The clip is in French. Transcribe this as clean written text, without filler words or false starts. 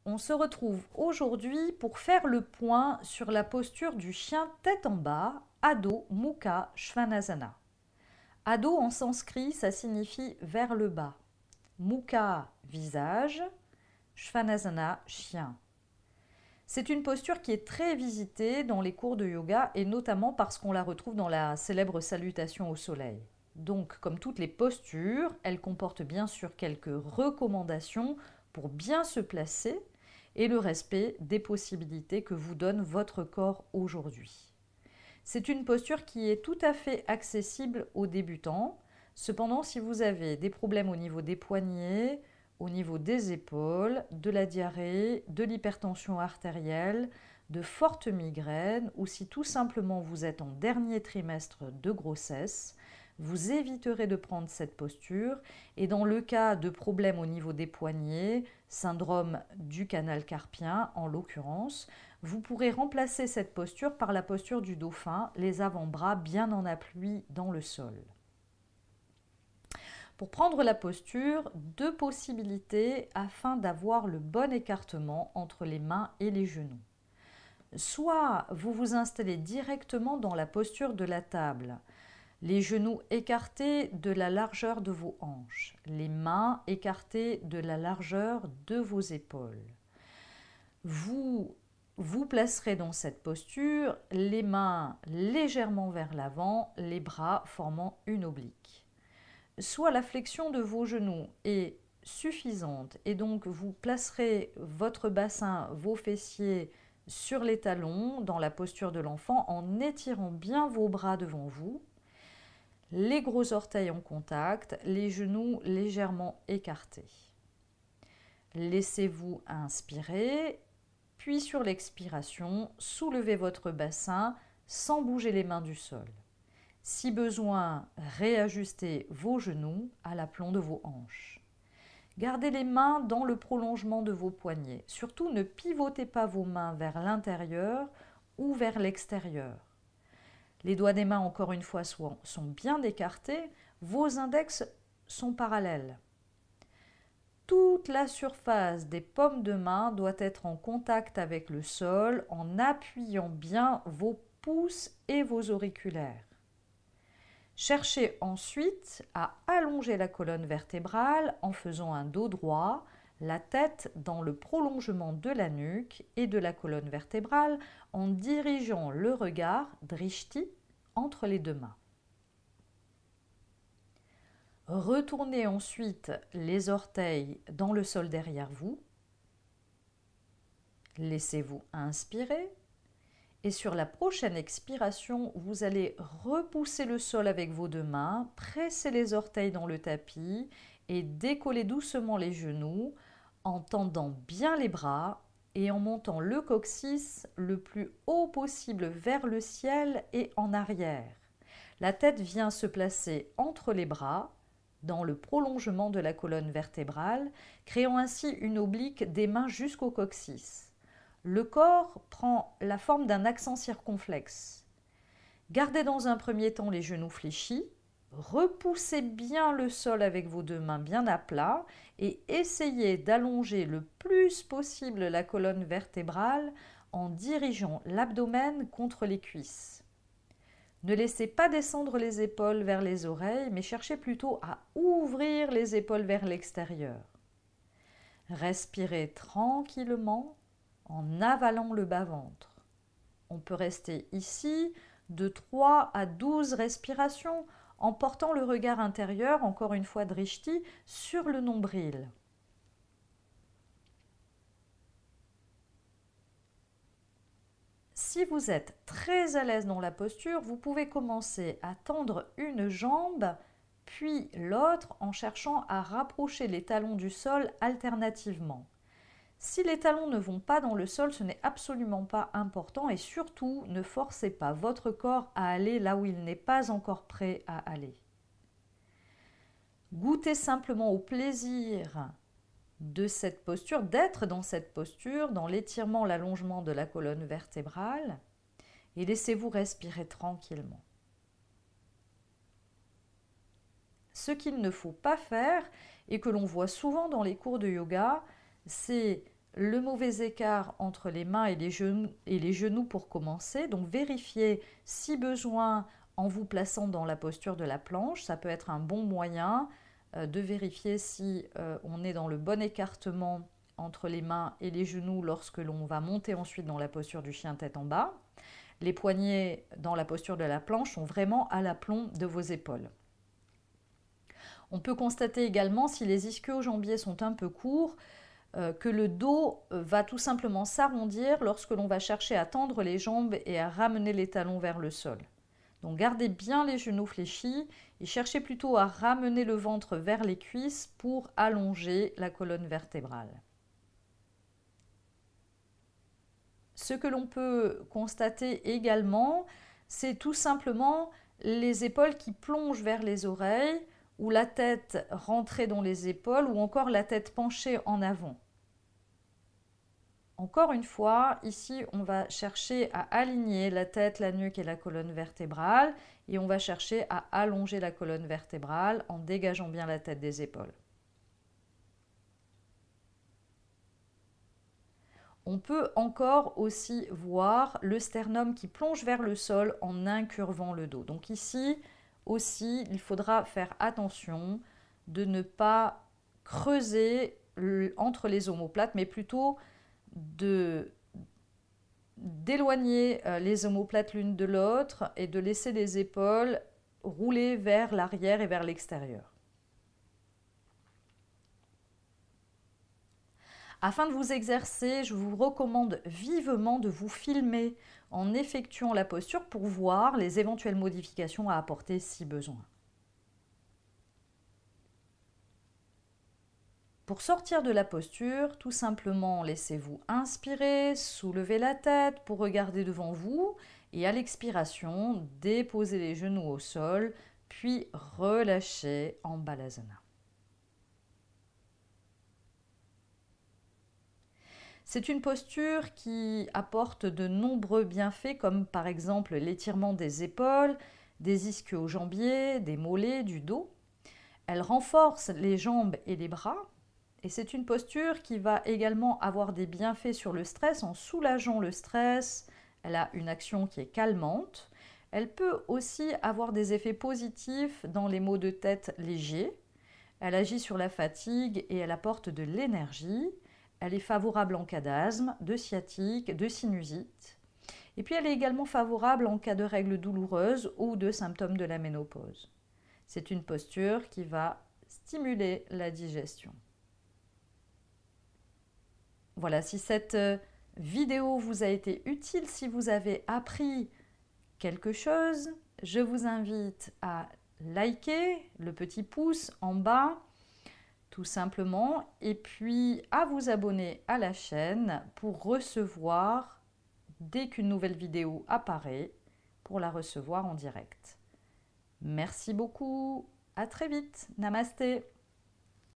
On se retrouve aujourd'hui pour faire le point sur la posture du chien tête en bas, Adho Mukha Svanasana. Adho en sanskrit, ça signifie vers le bas. Mukha, visage, Svanasana, chien. C'est une posture qui est très visitée dans les cours de yoga et notamment parce qu'on la retrouve dans la célèbre salutation au soleil. Donc, comme toutes les postures, elle comporte bien sûr quelques recommandations pour bien se placer et le respect des possibilités que vous donne votre corps aujourd'hui. C'est une posture qui est tout à fait accessible aux débutants. Cependant, si vous avez des problèmes au niveau des poignets, au niveau des épaules, de la diarrhée, de l'hypertension artérielle, de fortes migraines ou si tout simplement vous êtes en dernier trimestre de grossesse, vous éviterez de prendre cette posture et dans le cas de problèmes au niveau des poignets, syndrome du canal carpien en l'occurrence, vous pourrez remplacer cette posture par la posture du dauphin, les avant-bras bien en appui dans le sol. Pour prendre la posture, deux possibilités afin d'avoir le bon écartement entre les mains et les genoux. Soit vous vous installez directement dans la posture de la table, les genoux écartés de la largeur de vos hanches, les mains écartées de la largeur de vos épaules. Vous vous placerez dans cette posture, les mains légèrement vers l'avant, les bras formant une oblique. Soit la flexion de vos genoux est suffisante et donc vous placerez votre bassin, vos fessiers sur les talons dans la posture de l'enfant en étirant bien vos bras devant vous, les gros orteils en contact, les genoux légèrement écartés. Laissez-vous inspirer, puis sur l'expiration, soulevez votre bassin sans bouger les mains du sol. Si besoin, réajustez vos genoux à l'aplomb de vos hanches. Gardez les mains dans le prolongement de vos poignets. Surtout, ne pivotez pas vos mains vers l'intérieur ou vers l'extérieur. Les doigts des mains, encore une fois, sont bien écartés. Vos index sont parallèles. Toute la surface des paumes de main doit être en contact avec le sol en appuyant bien vos pouces et vos auriculaires. Cherchez ensuite à allonger la colonne vertébrale en faisant un dos droit, la tête dans le prolongement de la nuque et de la colonne vertébrale en dirigeant le regard, drishti, entre les deux mains. Retournez ensuite les orteils dans le sol derrière vous. Laissez-vous inspirer. Et sur la prochaine expiration, vous allez repousser le sol avec vos deux mains, presser les orteils dans le tapis et décoller doucement les genoux en tendant bien les bras et en montant le coccyx le plus haut possible vers le ciel et en arrière. La tête vient se placer entre les bras, dans le prolongement de la colonne vertébrale, créant ainsi une oblique des mains jusqu'au coccyx. Le corps prend la forme d'un accent circonflexe. Gardez dans un premier temps les genoux fléchis, repoussez bien le sol avec vos deux mains bien à plat et essayez d'allonger le plus possible la colonne vertébrale en dirigeant l'abdomen contre les cuisses. Ne laissez pas descendre les épaules vers les oreilles, mais cherchez plutôt à ouvrir les épaules vers l'extérieur. Respirez tranquillement en avalant le bas-ventre. On peut rester ici de 3 à 12 respirations en portant le regard intérieur, encore une fois drishti, sur le nombril. Si vous êtes très à l'aise dans la posture, vous pouvez commencer à tendre une jambe, puis l'autre en cherchant à rapprocher les talons du sol alternativement. Si les talons ne vont pas dans le sol, ce n'est absolument pas important et surtout ne forcez pas votre corps à aller là où il n'est pas encore prêt à aller. Goûtez simplement au plaisir de cette posture, d'être dans cette posture, dans l'étirement, l'allongement de la colonne vertébrale et laissez-vous respirer tranquillement. Ce qu'il ne faut pas faire et que l'on voit souvent dans les cours de yoga, c'est le mauvais écart entre les mains et les genoux pour commencer. Donc vérifiez si besoin en vous plaçant dans la posture de la planche. Ça peut être un bon moyen de vérifier si on est dans le bon écartement entre les mains et les genoux lorsque l'on va monter ensuite dans la posture du chien tête en bas. Les poignets dans la posture de la planche sont vraiment à l'aplomb de vos épaules. On peut constater également si les ischio-jambiers sont un peu courts, que le dos va tout simplement s'arrondir lorsque l'on va chercher à tendre les jambes et à ramener les talons vers le sol. Donc gardez bien les genoux fléchis et cherchez plutôt à ramener le ventre vers les cuisses pour allonger la colonne vertébrale. Ce que l'on peut constater également, c'est tout simplement les épaules qui plongent vers les oreilles, ou la tête rentrée dans les épaules, ou encore la tête penchée en avant. Encore une fois, ici, on va chercher à aligner la tête, la nuque et la colonne vertébrale, et on va chercher à allonger la colonne vertébrale en dégageant bien la tête des épaules. On peut encore aussi voir le sternum qui plonge vers le sol en incurvant le dos. Donc ici aussi, il faudra faire attention de ne pas creuser entre les omoplates, mais plutôt d'éloigner les omoplates l'une de l'autre et de laisser les épaules rouler vers l'arrière et vers l'extérieur. Afin de vous exercer, je vous recommande vivement de vous filmer en effectuant la posture pour voir les éventuelles modifications à apporter si besoin. Pour sortir de la posture, tout simplement laissez-vous inspirer, soulevez la tête pour regarder devant vous et à l'expiration, déposez les genoux au sol, puis relâchez en Balasana. C'est une posture qui apporte de nombreux bienfaits comme par exemple l'étirement des épaules, des ischio-jambiers, des mollets, du dos. Elle renforce les jambes et les bras et c'est une posture qui va également avoir des bienfaits sur le stress en soulageant le stress. Elle a une action qui est calmante. Elle peut aussi avoir des effets positifs dans les maux de tête légers. Elle agit sur la fatigue et elle apporte de l'énergie. Elle est favorable en cas d'asthme, de sciatique, de sinusite. Et puis elle est également favorable en cas de règles douloureuses ou de symptômes de la ménopause. C'est une posture qui va stimuler la digestion. Voilà, si cette vidéo vous a été utile, si vous avez appris quelque chose, je vous invite à liker le petit pouce en bas, tout simplement, et puis à vous abonner à la chaîne pour recevoir, dès qu'une nouvelle vidéo apparaît, pour la recevoir en direct. Merci beaucoup, à très vite, namasté.